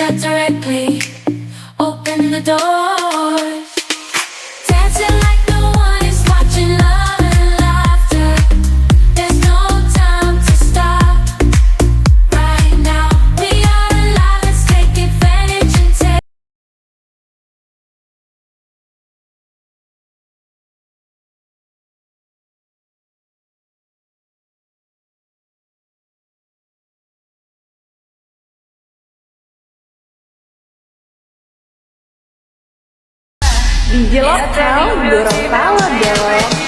cut directly. Open the door. Dancing like no one is watching, love and laughter. There's no time to stop. Right now, we are alive, let's take advantage and take. Jelas, dorong tawa dong.